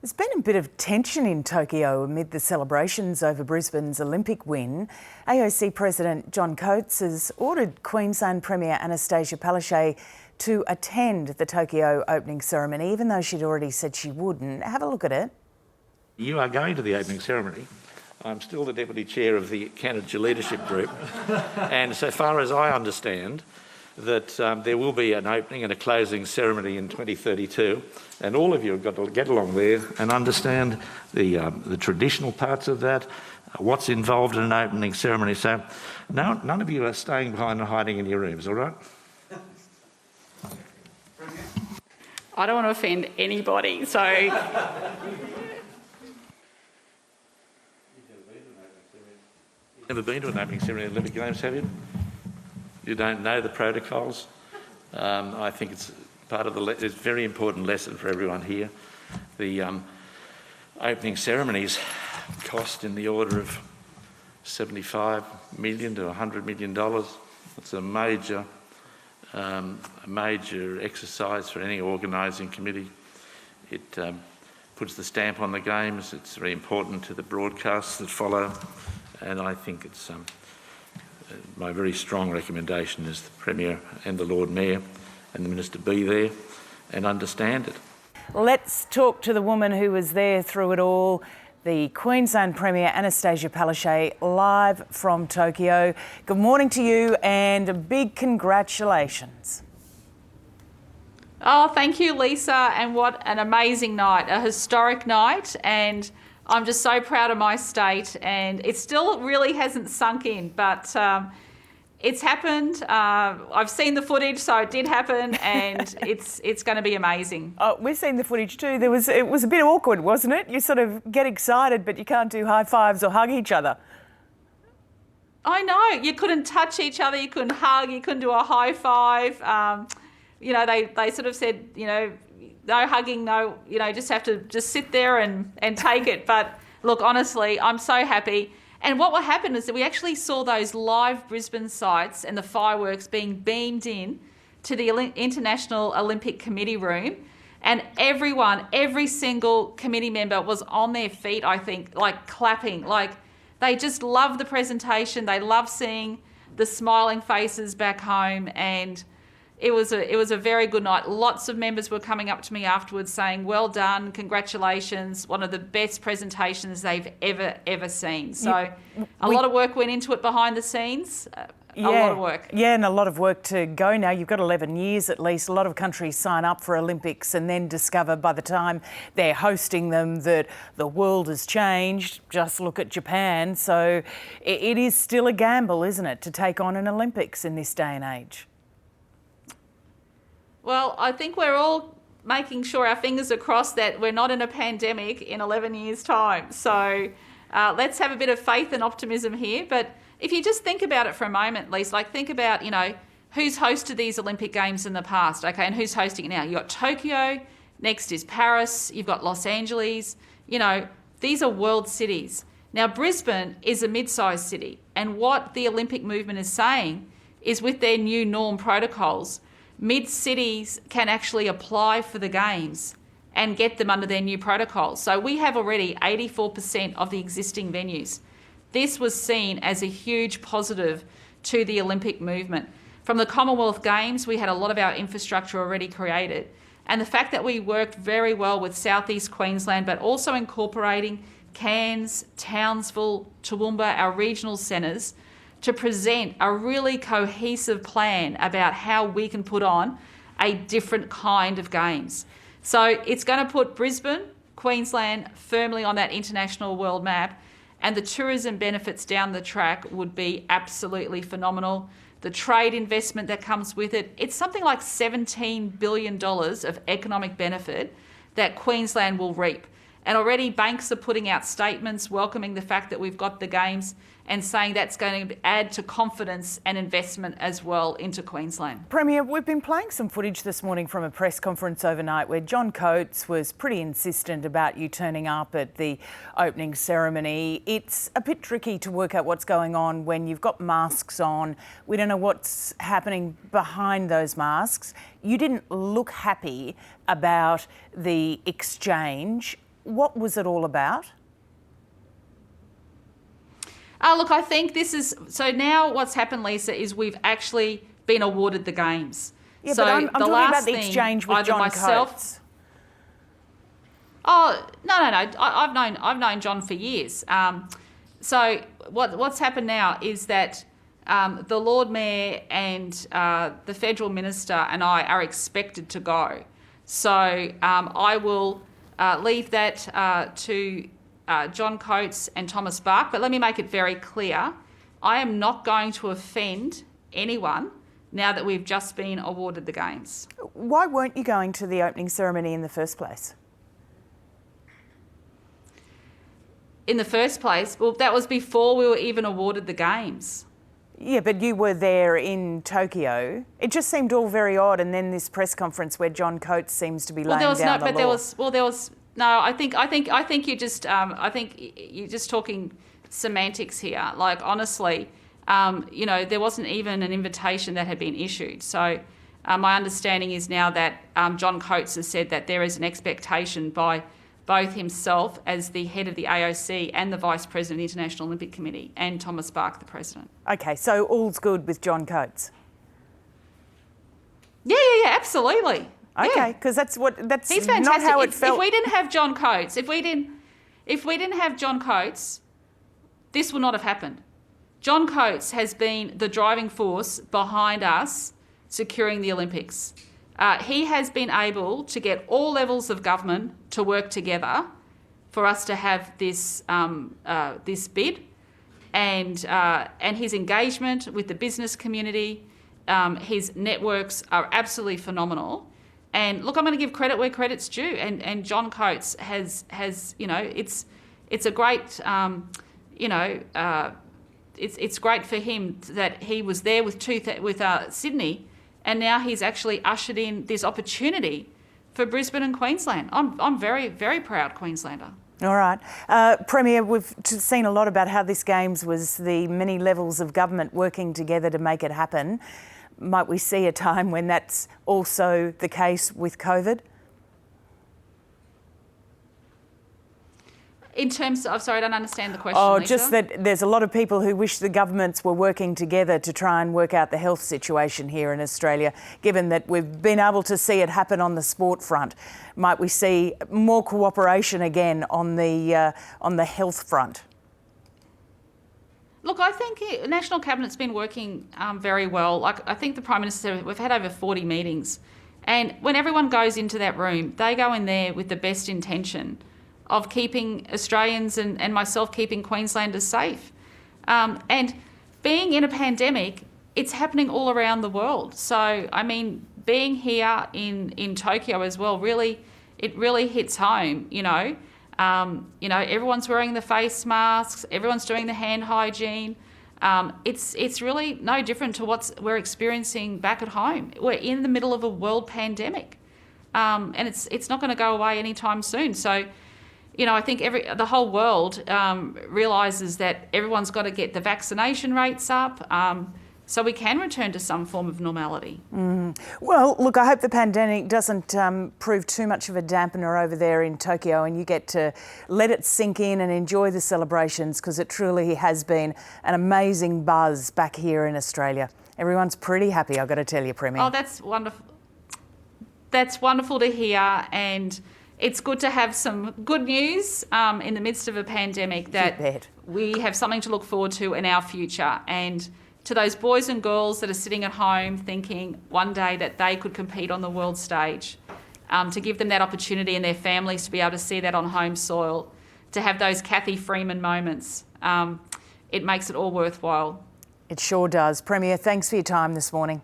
There's been a bit of tension in Tokyo amid the celebrations over Brisbane's Olympic win. AOC President John Coates has ordered Queensland Premier Anastasia Palaszczuk to attend the Tokyo opening ceremony, even though she'd already said she wouldn't. Have a look at it. You are going to the opening ceremony. I'm still the Deputy Chair of the Candidate Leadership Group, and so far as I understand, that there will be an opening and a closing ceremony in 2032, and all of you have got to get along there and understand the traditional parts of that, what's involved in an opening ceremony. So none of you are staying behind and hiding in your rooms, all right? I don't want to offend anybody, so... Never been to an opening ceremony at Olympic Games, have you? You don't know the protocols. I think it's part of it's a very important lesson for everyone here. The opening ceremonies cost in the order of $75 million to $100 million. It's a major exercise for any organising committee. It puts the stamp on the games. It's very important to the broadcasts that follow, and I think it's my very strong recommendation is the Premier and the Lord Mayor and the Minister be there and understand it. Let's talk to the woman who was there through it all, the Queensland Premier Anastasia Palaszczuk, live from Tokyo. Good morning to you and a big congratulations. Oh, thank you, Lisa, and what an amazing night, a historic night, and I'm just so proud of my state, and it still really hasn't sunk in, but it's happened. I've seen the footage, so it did happen, and it's going to be amazing. Oh, we've seen the footage too. It was a bit awkward, wasn't it? You sort of get excited, but you can't do high fives or hug each other. I know. You couldn't touch each other. You couldn't hug. You couldn't do a high five. They sort of said, no hugging, no, just have to just sit there and take it. But look, honestly, I'm so happy. And what happened is that we actually saw those live Brisbane sites and the fireworks being beamed in to the International Olympic Committee room. And every single committee member was on their feet, I think, like clapping. Like they just loved the presentation. They loved seeing the smiling faces back home, and it was a very good night. Lots of members were coming up to me afterwards saying, well done, congratulations, one of the best presentations they've ever seen. So a lot of work went into it behind the scenes, a lot of work. Yeah, and a lot of work to go now. You've got 11 years at least. A lot of countries sign up for Olympics and then discover by the time they're hosting them that the world has changed. Just look at Japan. So it is still a gamble, isn't it, to take on an Olympics in this day and age? Well, I think we're all making sure our fingers are crossed that we're not in a pandemic in 11 years' time. So let's have a bit of faith and optimism here. But if you just think about it for a moment, Lisa, like think about, who's hosted these Olympic Games in the past, okay, and who's hosting it now. You've got Tokyo, next is Paris, you've got Los Angeles. These are world cities. Now, Brisbane is a mid-sized city, and what the Olympic movement is saying is with their new norm protocols, mid-cities can actually apply for the Games and get them under their new protocols. So we have already 84% of the existing venues. This was seen as a huge positive to the Olympic movement. From the Commonwealth Games, we had a lot of our infrastructure already created. And the fact that we worked very well with South East Queensland, but also incorporating Cairns, Townsville, Toowoomba, our regional centres, to present a really cohesive plan about how we can put on a different kind of games. So it's going to put Brisbane, Queensland, firmly on that international world map, and the tourism benefits down the track would be absolutely phenomenal. The trade investment that comes with it, it's something like $17 billion of economic benefit that Queensland will reap. And already banks are putting out statements welcoming the fact that we've got the Games and saying that's going to add to confidence and investment as well into Queensland. Premier, we've been playing some footage this morning from a press conference overnight where John Coates was pretty insistent about you turning up at the opening ceremony. It's a bit tricky to work out what's going on when you've got masks on. We don't know what's happening behind those masks. You didn't look happy about the exchange. What was it all about? Look, I think this is... So now what's happened, Lisa, is we've actually been awarded the games. Yeah, so but I'm talking about the exchange with John Coates. Oh, no. I've known John for years. So what's happened now is that the Lord Mayor and the Federal Minister and I are expected to go. So I will leave that to John Coates and Thomas Bach. But let me make it very clear. I am not going to offend anyone now that we've just been awarded the games. Why weren't you going to the opening ceremony in the first place? In the first place, well, that was before we were even awarded the games. Yeah, but you were there in Tokyo. It just seemed all very odd, and then this press conference where John Coates seems to be laying down the law. I think you're just talking semantics here. Like, honestly, there wasn't even an invitation that had been issued. So my understanding is now that John Coates has said that there is an expectation by both himself as the head of the AOC and the Vice President of the International Olympic Committee and Thomas Bach, the President. Okay, so all's good with John Coates? Yeah, absolutely. Okay, because that's He's fantastic. Not how it felt. If we didn't have John Coates, if we didn't have John Coates, this would not have happened. John Coates has been the driving force behind us securing the Olympics. He has been able to get all levels of government to work together for us to have this this bid, and his engagement with the business community, his networks are absolutely phenomenal. And look, I'm going to give credit where credit's due. And John Coates has it's a great it's great for him that he was there with Sydney. And now he's actually ushered in this opportunity for Brisbane and Queensland. I'm very, very proud Queenslander. All right. Premier, we've seen a lot about how this Games was the many levels of government working together to make it happen. Might we see a time when that's also the case with COVID? In terms of, sorry, I don't understand the question, Oh, Lisa. just that there's a lot of people who wish the governments were working together to try and work out the health situation here in Australia, given that we've been able to see it happen on the sport front. Might we see more cooperation again on the health front? Look, I think National Cabinet's been working very well. Like, I think the Prime Minister said we've had over 40 meetings. And when everyone goes into that room, they go in there with the best intention of keeping Australians and myself keeping Queenslanders safe. And being in a pandemic, it's happening all around the world. So, I mean, being here in Tokyo as well, it really hits home, everyone's wearing the face masks, everyone's doing the hand hygiene. It's really no different to what we're experiencing back at home. We're in the middle of a world pandemic, and it's not going to go away anytime soon. So, I think the whole world realises that everyone's got to get the vaccination rates up so we can return to some form of normality. Well, look, I hope the pandemic doesn't prove too much of a dampener over there in Tokyo and you get to let it sink in and enjoy the celebrations, because it truly has been an amazing buzz back here in Australia. Everyone's pretty happy, I've got to tell you, Premier. Oh, that's wonderful. That's wonderful to hear, and it's good to have some good news in the midst of a pandemic, that we have something to look forward to in our future. And to those boys and girls that are sitting at home thinking one day that they could compete on the world stage, to give them that opportunity and their families to be able to see that on home soil, to have those Cathy Freeman moments, it makes it all worthwhile. It sure does. Premier, thanks for your time this morning.